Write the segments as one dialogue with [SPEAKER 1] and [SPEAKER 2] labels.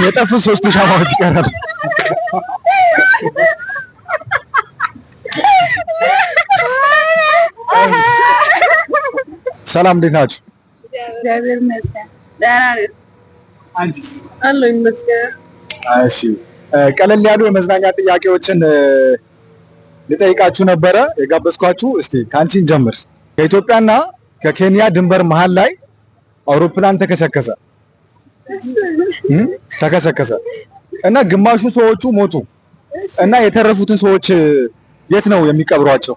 [SPEAKER 1] የጠፉ ሶስቱ ሻማዎች ይቀራሉ። ሰላም እንዴት ናችሁ?
[SPEAKER 2] እግዚአብሔር ይመስገን ደህና ነኝ።
[SPEAKER 1] አንቺስ?
[SPEAKER 2] አለሁ ይመስገን።
[SPEAKER 1] እሺ ቀለል ያሉ የመዝናኛ ጥያቄዎችን ልጠይቃችሁ ነበረ የጋበዝኳችሁ። እስቲ ካንቺን ጀምር። ከኢትዮጵያና ከኬንያ ድንበር መሃል ላይ አውሮፕላን ተከሰከሰ እና ግማሹ ሰዎቹ ሞቱ እና የተረፉትን ሰዎች የት ነው የሚቀብሯቸው?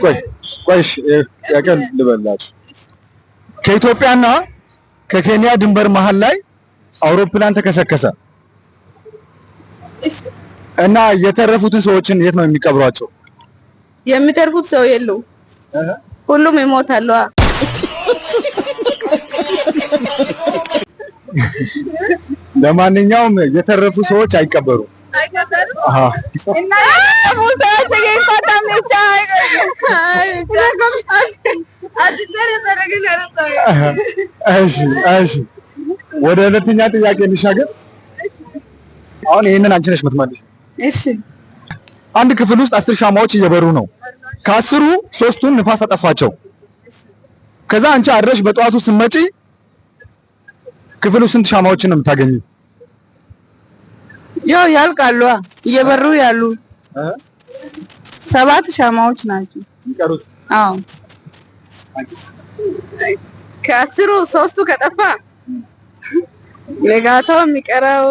[SPEAKER 1] ቆይ ያቀል ልበላችሁ። ከኢትዮጵያና ከኬንያ ድንበር መሃል ላይ አውሮፕላን ተከሰከሰ እና የተረፉትን ሰዎችን የት ነው የሚቀብሯቸው?
[SPEAKER 2] የሚተርፉት ሰው የሉም፣ ሁሉም ይሞታሉ።
[SPEAKER 1] ለማንኛውም የተረፉ ሰዎች አይቀበሩም። እሺ ወደ ሁለተኛ ጥያቄ እንሻገር። አሁን ይሄንን አንቺ ነሽ የምትመልሺው።
[SPEAKER 2] እሺ
[SPEAKER 1] አንድ ክፍል ውስጥ 10 ሻማዎች እየበሩ ነው። ከ10ሩ 3ቱን ንፋስ አጠፋቸው። ከዛ አንቺ አድረሽ በጠዋቱ ስትመጪ ክፍሉ ስንት ሻማዎችን ነው የምታገኘው?
[SPEAKER 2] ያው ያልቃሉ እየበሩ ያሉ 7 ሻማዎች ናቸው
[SPEAKER 1] የሚቀሩት።
[SPEAKER 2] አዎ ከ10ሩ 3ቱ ከጠፋ ለጋታው የሚቀረው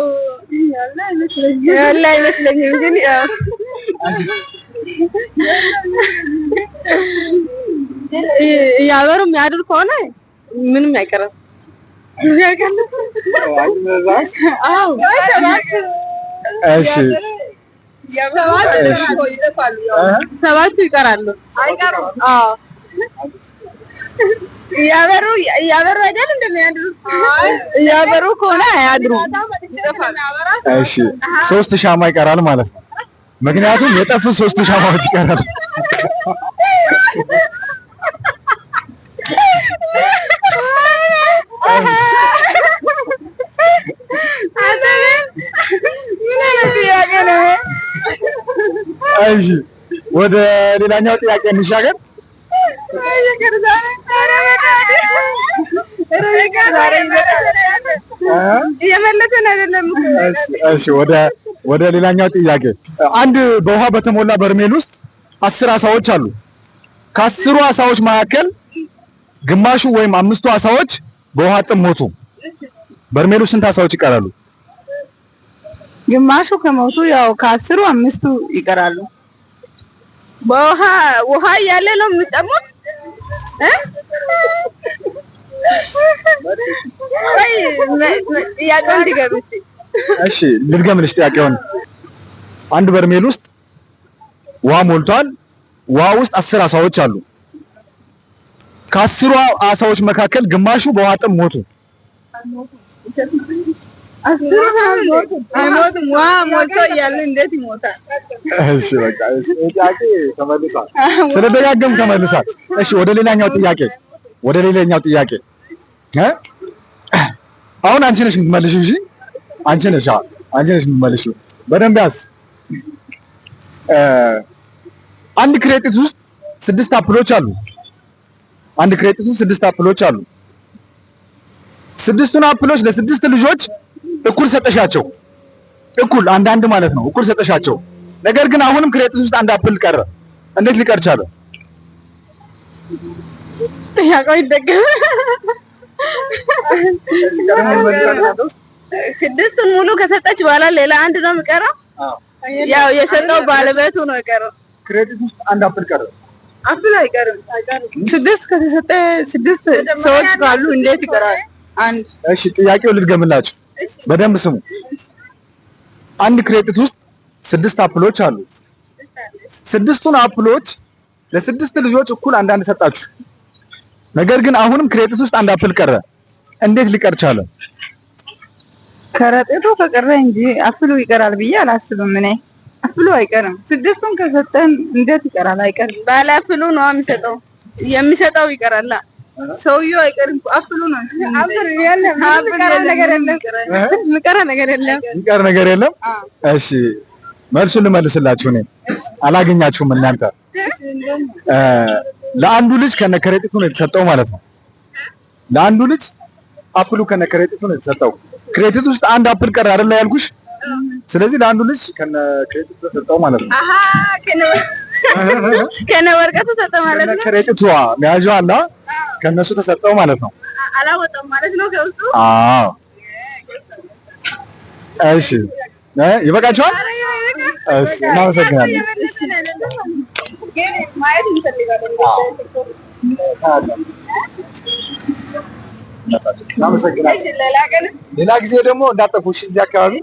[SPEAKER 2] ያለ አይመስለኝም። ግን ያው ያበሩ የሚያድር ከሆነ ምንም አይቀርም።
[SPEAKER 1] እሺ
[SPEAKER 2] ሰባቱ ይቀራሉ። አዎ ያበሩ አይደል እንደሚያድሩ? ያበሩ ከሆነ አያድሩ።
[SPEAKER 1] እሺ 3 ሻማ ይቀራል ማለት ነው። ምክንያቱም የጠፉ 3 ሻማዎች ይቀራሉ። እሺ ወደ ሌላኛው ጥያቄ እንሻገር። እሺ ወደ ሌላኛው ጥያቄ። አንድ በውሃ በተሞላ በርሜል ውስጥ 10 አሳዎች አሉ። ከ10ሩ አሳዎች መካከል ግማሹ ወይም 5ቱ አሳዎች በውሃ ጥም ሞቱ። በርሜሉ ስንት አሳዎች ይቀራሉ?
[SPEAKER 2] ግማሹ ከሞቱ ያው ከ10ሩ 5ቱ ይቀራሉ። ውሃ እያለ ነው የሚጠሙት?
[SPEAKER 1] እሺ ልድገምልሽ ጥያቄውን። አንድ በርሜል ውስጥ ውሃ ሞልቷል። ውሃ ውስጥ 10 አሳዎች አሉ። ከ10ሩ አሳዎች መካከል ግማሹ በውሃ ጥም ሞቱ።
[SPEAKER 2] ውሃ ሞልቶ እያለ እንዴት ይሞታል?
[SPEAKER 1] እሺ በቃ እሺ ጥያቄ ተመልሷል። ስለደጋገም ተመልሷል። እሺ ወደ ሌላኛው ጥያቄ አሁን አንቺ ነሽ የምትመልሺው። እሺ አንቺ ነሽ የምትመልሺው። በደንብ ያዝ። አንድ ክሬዲት ውስጥ 6 አፕሎች አሉ። ስድስቱን አፕሎች ለ6 ልጆች እኩል ሰጠሻቸው። እኩል አንዳንድ ማለት ነው። እኩል ሰጠሻቸው። ነገር ግን አሁንም ክሬዲት ውስጥ አንድ አፕል ቀረ። እንዴት ሊቀር ቻለ?
[SPEAKER 2] ያው ይደገም። 6ቱን ሙሉ ከሰጠች በኋላ ሌላ አንድ ነው የሚቀረው። ያው የሰጠው ባለቤቱ ነው የቀረው።
[SPEAKER 1] ክሬዲት ውስጥ አንድ አፕል ቀረ።
[SPEAKER 2] አፕል አይቀርም። 6 ከተሰጠ 6 ሰዎች ካሉ እንዴት ይቀራል? አንድ።
[SPEAKER 1] እሺ ጥያቄው ልድገምላችሁ፣ በደንብ ስሙ። አንድ ክሬዲት ውስጥ 6 አፕሎች አሉ። 6ቱን አፕሎች ለ6 ልጆች እኩል አንዳንድ ሰጣችሁ። ነገር ግን አሁንም ክሬዲት ውስጥ አንድ አፕል ቀረ። እንዴት ሊቀር ቻለ?
[SPEAKER 2] ከረጢቱ ከቀረ እንጂ አፕሉ ይቀራል ብዬ አላስብም። እኔ አፕሉ አይቀርም። 6ቱን ከሰጠን እንዴት ይቀራል? አይቀርም። ባለ አፕሉ ነው የሚሰጠው ይቀራል። ሰውዬው አይቀርም እኮ አፕሉ ነው። አፕሉ የለም የሚቀር
[SPEAKER 1] ነገር የለም። እሺ መልሱን ልመልስላችሁ። እኔ አላገኛችሁም እናንተ። ለአንዱ ልጅ ከነከረጢቱ ነው የተሰጠው ማለት ነው። ለአንዱ ልጅ አፕሉ ከነከረጢቱ ነው የተሰጠው። ከረጢቱ ውስጥ አንድ አፕል ቀረ አይደል ያልኩሽ? ስለዚህ ለአንዱ ልጅ ከነከረጢቱ ተሰጠው ማለት ነው።
[SPEAKER 2] ከነወረቀቱ ተሰጠ ማለት ነው።
[SPEAKER 1] ከረጢቷ መያዣው አለ ከነሱ ተሰጠው ማለት ነው።
[SPEAKER 2] አላወጣም ማለት ነው ከውስጡ።
[SPEAKER 1] አዎ እሺ ይበቃችኋል። እሺ እናመሰግናለን። ሌላ ጊዜ ደግሞ እንዳጠፉሽ እዚህ አካባቢ